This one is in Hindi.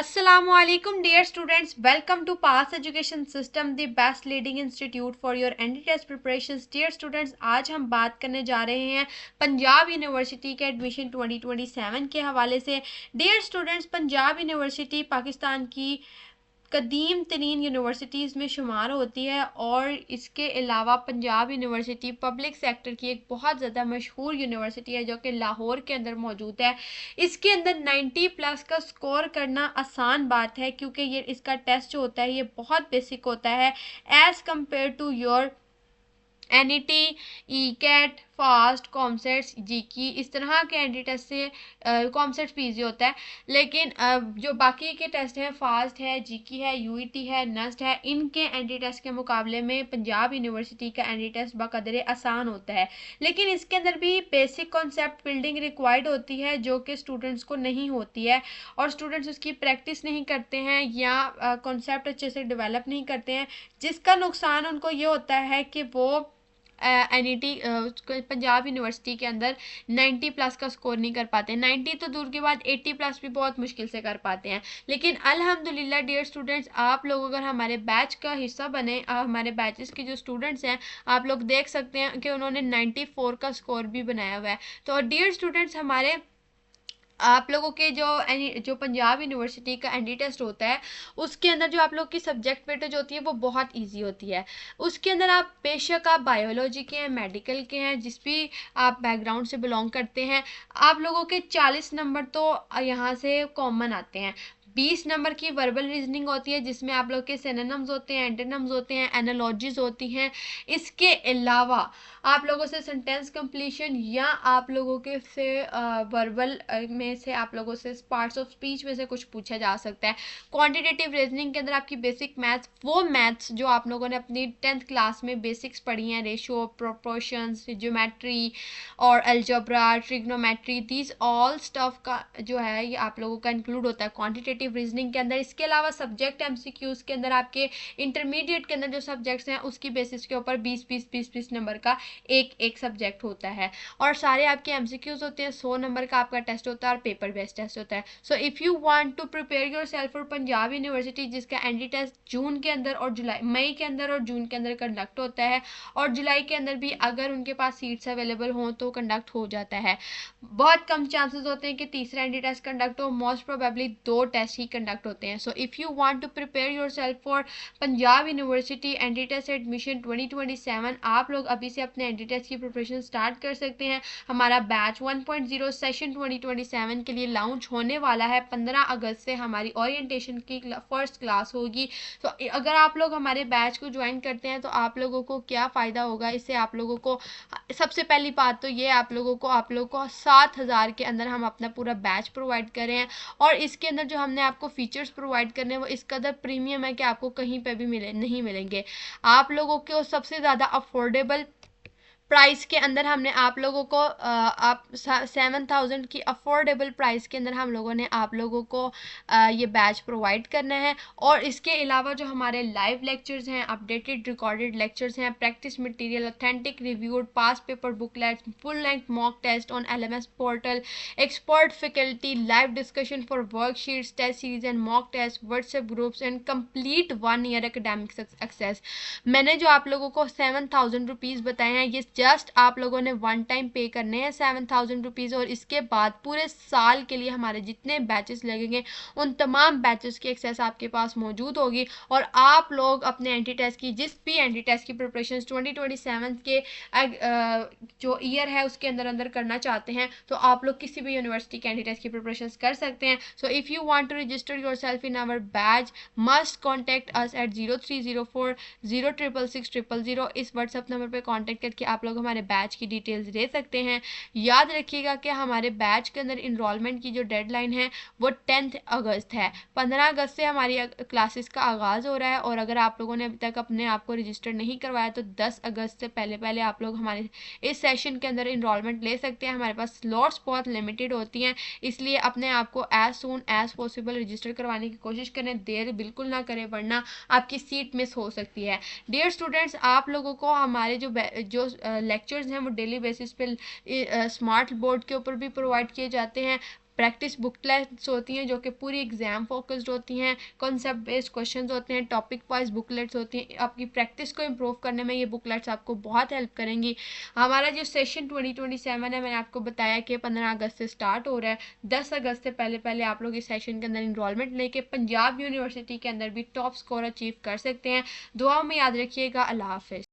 Assalamualaikum dear students, welcome to Pass Education System, the best leading institute for your ND test preparations. Dear students, आज हम बात करने जा रहे हैं पंजाब यूनिवर्सिटी के एडमिशन 2027 के हवाले से। Dear students, Punjab University Pakistan की कदीम तरीन यूनिवर्सिटीज़ में शुमार होती है और इसके अलावा पंजाब यूनिवर्सिटी पब्लिक सेक्टर की एक बहुत ज़्यादा मशहूर यूनिवर्सिटी है जो कि लाहौर के अंदर मौजूद है। इसके अंदर 90 प्लस का स्कोर करना आसान बात है क्योंकि ये इसका टेस्ट जो होता है ये बहुत बेसिक होता है as compare to your NET, ECAT, FAST, COMSATS, GIKI, इस तरह के एंटी टेस्ट से कॉमसेट्स भी ईजी होता है। लेकिन जो बाकी के टेस्ट हैं, फास्ट है, जीकी है, यूईटी है, नस्ट है, इनके एंटी टेस्ट के मुकाबले में पंजाब यूनिवर्सिटी का एंटी टेस्ट बकदरे आसान होता है। लेकिन इसके अंदर भी बेसिक कॉन्सेप्ट बिल्डिंग रिक्वायर्ड होती है जो कि स्टूडेंट्स को नहीं होती है और स्टूडेंट्स उसकी प्रैक्टिस नहीं करते हैं या कॉन्सेप्ट अच्छे से डेवलप नहीं करते हैं, जिसका नुकसान उनको ये होता है कि वो NET पंजाब यूनिवर्सिटी के अंदर 90 प्लस का स्कोर नहीं कर पाते। 90 तो दूर के बाद 80 प्लस भी बहुत मुश्किल से कर पाते हैं। लेकिन अल्हम्दुलिल्लाह डियर स्टूडेंट्स, आप लोग अगर हमारे बैच का हिस्सा बने, हमारे बैचेस के जो स्टूडेंट्स हैं, आप लोग देख सकते हैं कि उन्होंने 94 का स्कोर भी बनाया हुआ है। तो डियर स्टूडेंट्स, हमारे आप लोगों के जो पंजाब यूनिवर्सिटी का एनडी टेस्ट होता है उसके अंदर जो आप लोग की सब्जेक्ट वेटेज होती है वो बहुत इजी होती है। उसके अंदर आप बेशक आप बायोलॉजी के हैं, मेडिकल के हैं, जिस भी आप बैकग्राउंड से बिलोंग करते हैं, आप लोगों के 40 नंबर तो यहाँ से कॉमन आते हैं। 20 नंबर की वर्बल रीजनिंग होती है जिसमें आप लोग के सिनोनिम्स होते हैं, एंटोनिम्स होते हैं, एनालॉजीज होती हैं। इसके अलावा आप लोगों से सेंटेंस कंप्लीशन या आप लोगों के से वर्बल में से आप लोगों से पार्ट्स ऑफ स्पीच में से कुछ पूछा जा सकता है। क्वांटिटेटिव रीजनिंग के अंदर आपकी बेसिक मैथ्स, वो मैथ्स जो आप लोगों ने अपनी 10th क्लास में बेसिक्स पढ़ी हैं, रेशियो, प्रोपोर्शंस, ज्योमेट्री और algebra, trigonometry, these all stuff का जो है ये आप लोगों का इंक्लूड होता है क्वांटिटेटिव रीजनिंग के अंदर। इसके अलावा सब्जेक्ट एमसीक्यूज के अंदर आपके इंटरमीडिएट के अंदर जो सब्जेक्ट्स हैं उसकी बेसिस के ऊपर 20-20 नंबर का एक सब्जेक्ट होता है और सारे आपके एमसीक्यूज होते हैं। 100 नंबर का आपका टेस्ट होता है और पेपर बेस्ड टेस्ट होता है। So if you want to prepare yourself for Punjab University, जिसका एनडी टेस्ट जून के अंदर और जुलाई, मई के अंदर और जून के अंदर कंडक्ट होता है और जुलाई के अंदर भी अगर उनके पास सीट्स अवेलेबल हों तो कंडक्ट हो जाता है। बहुत कम चांसेस होते हैं कि तीसरा एनडी टेस्ट कंडक्ट हो, मोस्ट प्रोबेबली 2 टेस्ट ही कंडक्ट होते हैं। So if you want to prepare yourself for Punjab University entry test admission 2027, आप लोग अभी से अपने एनडी टेस्ट की प्रिपरेशन स्टार्ट कर सकते हैं। हमारा बैच 1.0 सेशन 2027 के लिए लॉन्च होने वाला है। 15 अगस्त से हमारी ओरिएंटेशन की फर्स्ट क्लास होगी। तो अगर आप लोग हमारे बैच को ज्वाइन करते हैं तो आप लोगों को क्या फ़ायदा होगा, इससे आप लोगों को सबसे पहली बात तो ये आप लोगों को 7,000 के अंदर हम अपना पूरा बैच प्रोवाइड कर रहे हैं और इसके अंदर जो हमने आपको फीचर्स प्रोवाइड करने हैं वो इस कदर प्रीमियम है कि आपको कहीं पे भी नहीं मिलेंगे। आप लोगों को सबसे ज़्यादा अफोर्डेबल प्राइस के अंदर हमने आप लोगों को 7,000 की अफोर्डेबल प्राइस के अंदर हम लोगों ने आप लोगों को ये बैच प्रोवाइड करना है। और इसके अलावा जो हमारे लाइव लेक्चर्स हैं, अपडेटेड रिकॉर्डेड लेक्चर्स हैं, practice material, authentic reviewed past paper booklets, full length mock test on LMS portal, expert faculty, live discussion for worksheets, test series and mock test, WhatsApp groups and complete 1 year academic access. मैंने जो आप लोगों को 7,000 रुपीज़ बताए हैं, ये जस्ट आप लोगों ने वन टाइम पे करने हैं 7,000 रुपीज़ और इसके बाद पूरे साल के लिए हमारे जितने बैचेस लगेंगे उन तमाम बैचेस की एक्सेस आपके पास मौजूद होगी। और आप लोग अपने एंटी टेस्ट की जिस भी एंटी टेस्ट की प्रिपरेशन 2027 के जो ईयर है उसके अंदर अंदर करना चाहते हैं तो आप लोग किसी भी यूनिवर्सिटी के एंटी टेस्ट की प्रिपरेशन कर सकते हैं। So if you want to register yourself in our batch must contact us at 0304 0666000। इस व्हाट्सएप नंबर पर कॉन्टेक्ट करके आप लोग हमारे बैच की डिटेल्स दे सकते हैं। याद रखिएगा कि हमारे बैच के अंदर इनरोलमेंट की जो डेडलाइन है वो 10 अगस्त है। 15 अगस्त से हमारी क्लासेस का आगाज़ हो रहा है और अगर आप लोगों ने अभी तक अपने आप को रजिस्टर नहीं करवाया तो 10 अगस्त से पहले आप लोग हमारे इस सेशन के अंदर इनरोलमेंट ले सकते हैं। हमारे पास स्लॉट्स बहुत लिमिटेड होती हैं, इसलिए अपने आप को as soon as possible register करवाने की कोशिश करें, देर बिल्कुल ना करें वरना आपकी सीट मिस हो सकती है। डियर स्टूडेंट्स, आप लोगों को हमारे जो लेक्चर्स हैं वो डेली बेसिस पे स्मार्ट बोर्ड के ऊपर भी प्रोवाइड किए जाते हैं। प्रैक्टिस बुकलेट्स होती हैं जो कि पूरी एग्जाम फोकस्ड होती हैं, कॉन्सेप्ट बेस्ड क्वेश्चंस होते हैं, टॉपिक वाइज बुकलेट्स होती हैं। आपकी प्रैक्टिस को इम्प्रूव करने में ये बुकलेट्स आपको बहुत हेल्प करेंगी। हमारा जो सेशन 2027 है, मैंने आपको बताया कि 15 अगस्त से स्टार्ट हो रहा है। 10 अगस्त से पहले पहले आप लोग इस सेशन के अंदर इनरोलमेंट लेके पंजाब यूनिवर्सिटी के अंदर भी टॉप स्कोर अचीव कर सकते हैं। दुआ में याद रखिएगा। अल्लाह हाफिज़।